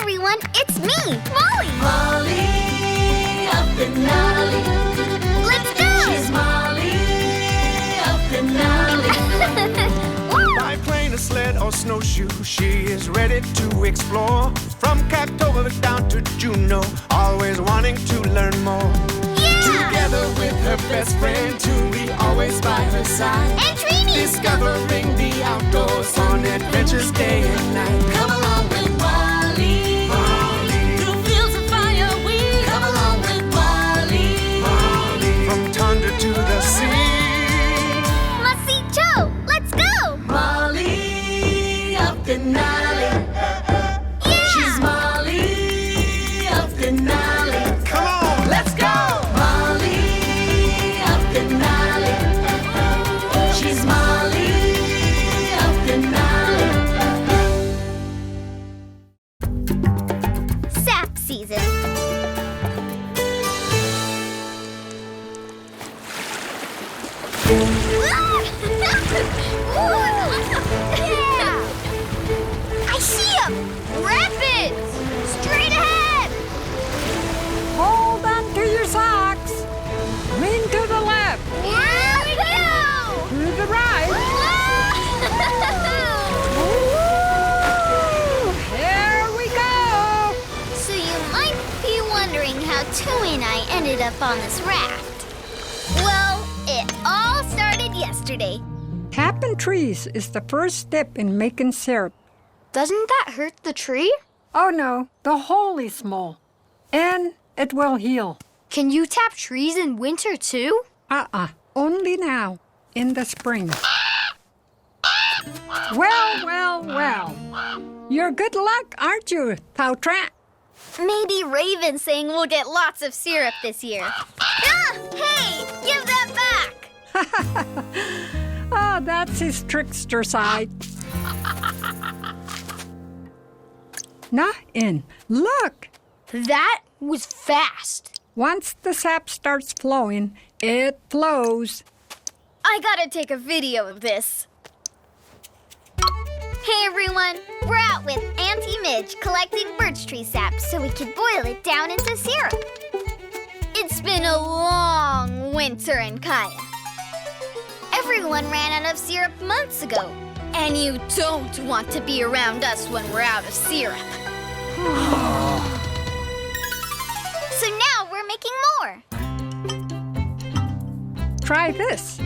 everyone, it's me, Molly! Molly up in Nolly. Let's go! She's Molly up in Nolly. By plane, a sled, or snowshoe, she is ready to explore. From Cactoba down to Juneau, always wanting to learn more. Yeah! Together with her best friend, Tuli, always by her side. And Trini! Discovering the outdoors on adventures day and night. Come along with Molly. Molly, Through fields of fire we come along with Molly. Molly, from tundra to the sea. Must see Joe! Let's go! Molly up in Nolly. Yeah! She's Molly up in Nolly. Come on, let's go! Molly up in Nolly. She's Molly up in Nolly. Sap season. I see him! Rapids! Straight ahead! Hold on to your socks. Lean to the left, Here we go! to the right. Woo! Here we go. So you might be wondering how Tui and I ended up on this raft. Well, it all started yesterday. Tapping trees is the first step in making syrup. Doesn't that hurt the tree? Oh no, the hole is small. And it will heal. Can you tap trees in winter too? Only now, in the spring. Well. You're good luck, aren't you, Tautrat? Maybe Raven's saying we'll get lots of syrup this year. Ah! Hey! Give that back! Oh, that's his trickster side. Nah, in. Look! That was fast. Once the sap starts flowing, it flows. I gotta take a video of this. Hey everyone! We're out with Auntie Midge collecting birch tree sap so we can boil it down into syrup. It's been a long winter in Kaya. Everyone ran out of syrup months ago. And you don't want to be around us when we're out of syrup. So now we're making more. Try this.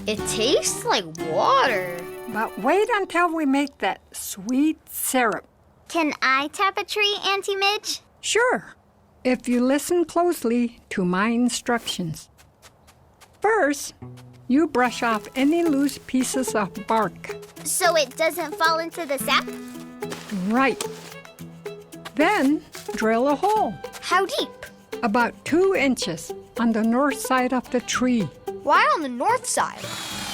It tastes like water. But wait until we make that sweet syrup. Can I tap a tree, Auntie Midge? Sure, if you listen closely to my instructions. First, you brush off any loose pieces of bark. So it doesn't fall into the sap? Right. Then, drill a hole, How deep? about 2 inches, on the north side of the tree. Why on the north side?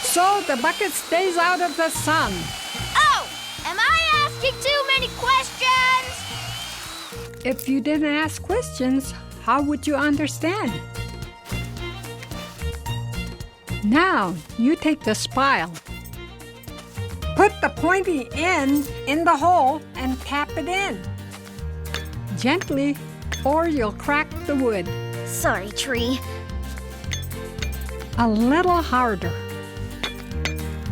So the bucket stays out of the sun. Oh! Am I asking too many questions? If you didn't ask questions, how would you understand? Now, you take the spile. Put the pointy end in the hole and tap it in. Gently, or you'll crack the wood. Sorry, tree. A little harder.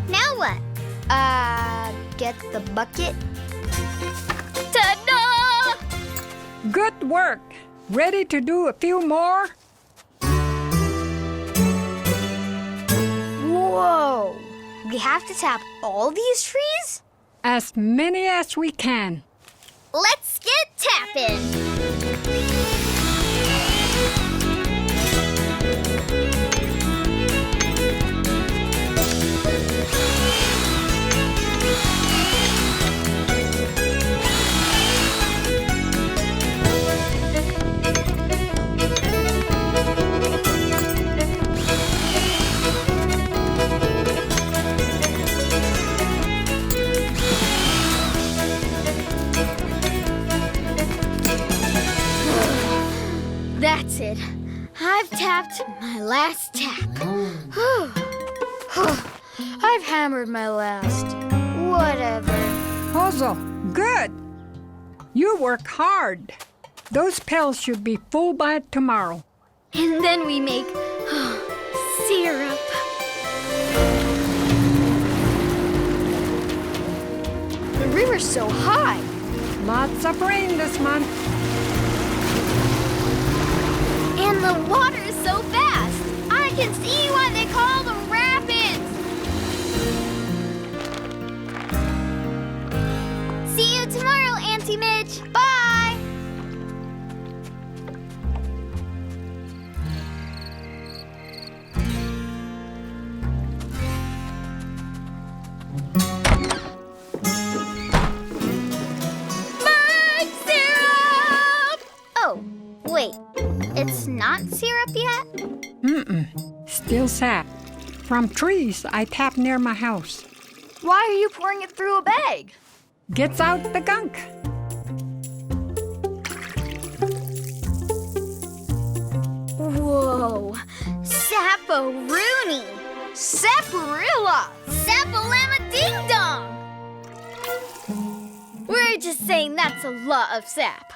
Now what? Get the bucket? Ta-da! Good work. Ready to do a few more? Whoa! We have to tap all these trees? As many as we can. Let's get tapping! That's it. I've tapped my last tap. I've hammered my last. Whatever. Hozo, Good. You work hard. Those pills should be full by tomorrow. And then we make syrup. The river's so high. Lots of rain this month. And the water is so fast. I can see why they call them rapids. See you tomorrow, Auntie Midge. Bye. Bird syrup! Oh, wait. It's not syrup yet? Still sap. From trees I tap near my house. Why are you pouring it through a bag? Gets out the gunk. Whoa. Sapperoonie. Saparilla! Sapalama ding dong. We're just saying that's a lot of sap.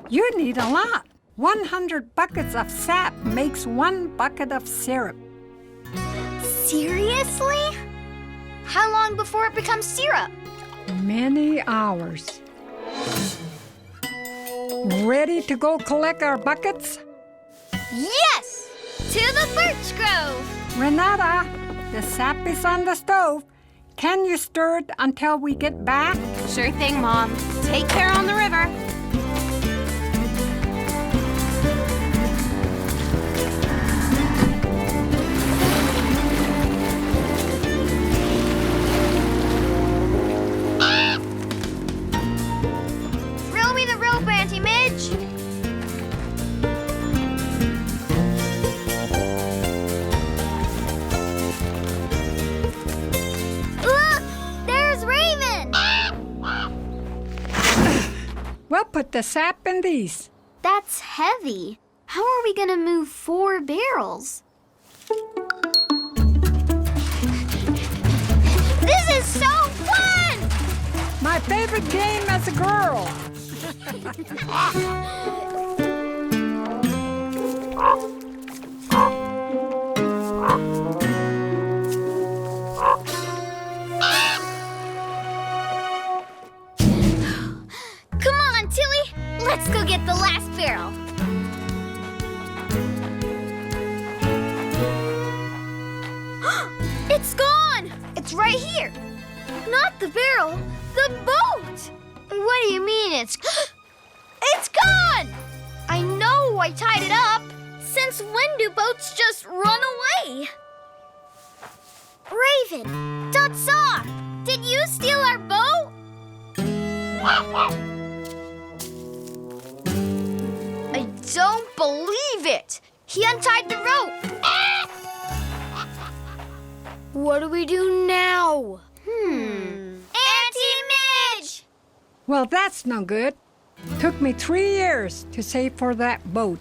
You need a lot. 100 buckets of sap makes 1 bucket of syrup. Seriously? How long before it becomes syrup? Many hours. Ready to go collect our buckets? Yes! To the birch grove! Renata, the sap is on the stove. Can you stir it until we get back? Sure thing, Mom. Take care on the river. Throw me the rope, Auntie Midge! Look! There's Raven! We'll put the sap in these. That's heavy. How are we gonna move 4 barrels? This is so fun! My favorite game as a girl. Come on, Tilly! Let's go get the last barrel. It's gone! It's right here. Not the barrel, the boat! What do you mean it's... It's gone! I know I tied it up. Since when do boats just run away? Raven, Dotsaw, did you steal our boat? I don't believe it. He untied the rope. What do we do now? Auntie Midge! Well, that's no good. Took me 3 years to save for that boat.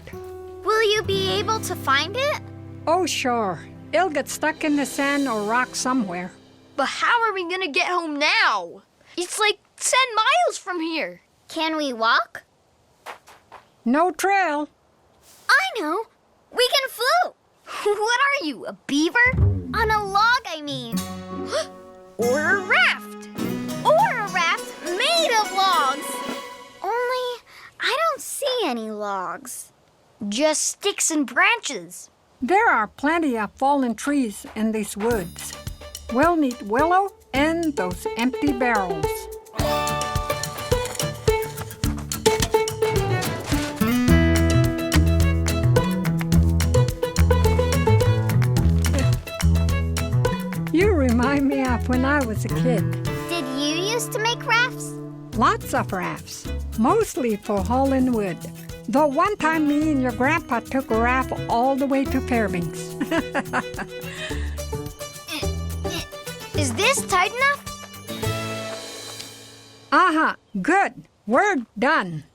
Will you be able to find it? Oh, sure. It'll get stuck in the sand or rock somewhere. But how are we gonna get home now? It's like 10 miles from here. Can we walk? No trail. I know. We can float. What are you, a beaver? On a log, I mean. Or a raft? Or a raft made of logs. Only, I don't see any logs. Just sticks and branches. There are plenty of fallen trees in these woods. We'll need willow and those empty barrels. You remind me of when I was a kid. Did you used to make rafts? Lots of rafts, mostly for hauling wood. Though one time me and your grandpa took a raft all the way to Fairbanks. Is this tight enough? Uh-huh, good. We're done.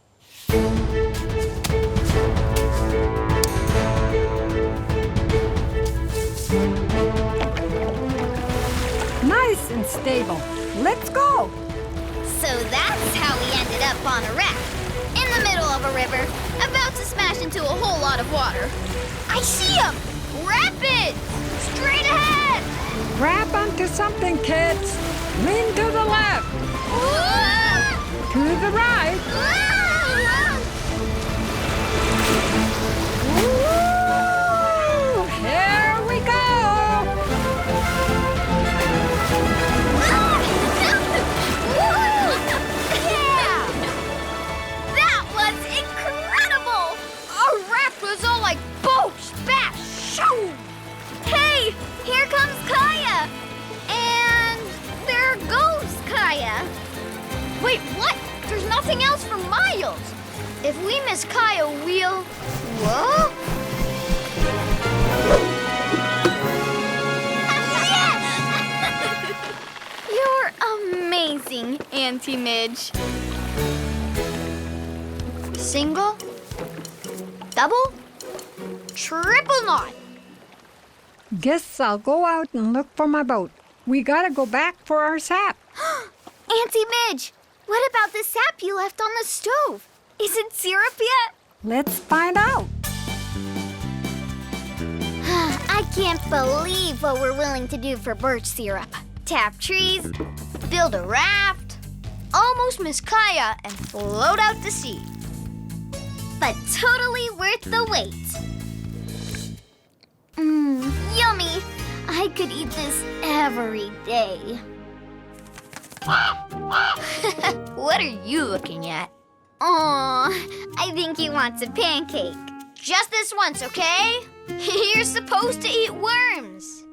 Nice and stable. Let's go. So that's how we ended up on a raft, in the middle of a river, about to smash into a whole lot of water. I see him! Rapids! Straight ahead! Grab onto something, kids. Lean to the left, Whoa! to the right. Woo! Here we go. Yeah! That was incredible! Our raft was all like boats, bash, shoo! Hey, here comes Kaya! And there goes Kaya. Wait, what? There's nothing else for miles. If we miss Kaya, we'll... Whoa! You're amazing, Auntie Midge. Single, double, triple knot. Guess I'll go out and look for my boat. We gotta go back for our sap. Auntie Midge, what about the sap you left on the stove? Is it syrup yet? Let's find out. I can't believe what we're willing to do for birch syrup. Tap trees, Build a raft, almost miss Kaya, and float out to sea. but totally worth the wait. Yummy! I could eat this every day. What are you looking at? Aw, I think he wants a pancake. Just this once, okay? You're supposed to eat worms.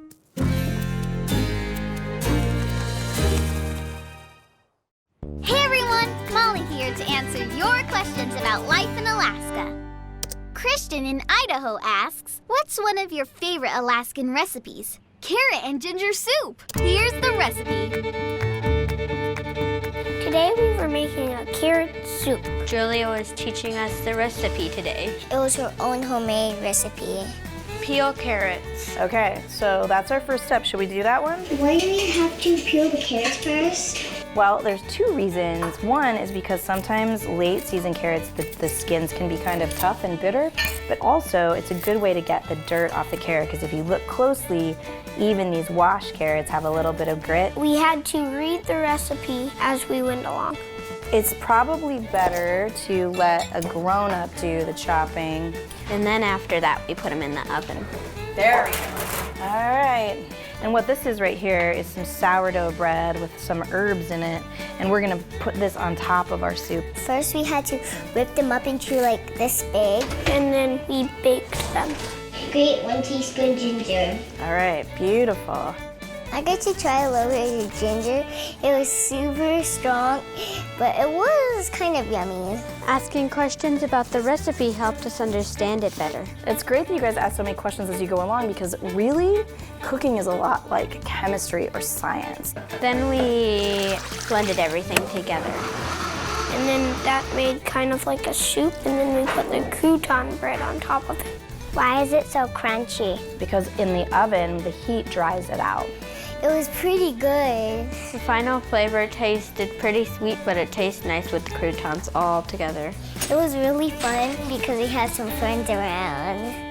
Hey everyone, Molly here to answer your questions about life in Alaska. Christian in Idaho asks, what's one of your favorite Alaskan recipes? Carrot and ginger soup. Here's the recipe. Today we were making a carrot soup. Julia was teaching us the recipe today. It was her own homemade recipe. Peel carrots. Okay, so that's our first step. Should we do that one? Why do we have to peel the carrots first? Well, there's two reasons. One is because sometimes late season carrots, the skins can be kind of tough and bitter, but also it's a good way to get the dirt off the carrot because if you look closely, even these washed carrots have a little bit of grit. We had to read the recipe as we went along. It's probably better to let a grown-up do the chopping. And then after that, we put them in the oven. There we go. All right. And what this is right here is some sourdough bread with some herbs in it, and we're gonna put this on top of our soup. First we had to whip them up into like this big, and then we baked them. Grate 1 teaspoon ginger. All right, beautiful. I got to try a little bit of ginger. It was super strong, but it was kind of yummy. Asking questions about the recipe helped us understand it better. It's great that you guys ask so many questions as you go along because really, cooking is a lot like chemistry or science. Then we blended everything together. And then that made kind of like a soup, and then we put the crouton bread on top of it. Why is it so crunchy? Because in the oven, the heat dries it out. It was pretty good. The final flavor tasted pretty sweet, but it tastes nice with the croutons all together. It was really fun because we had some friends around.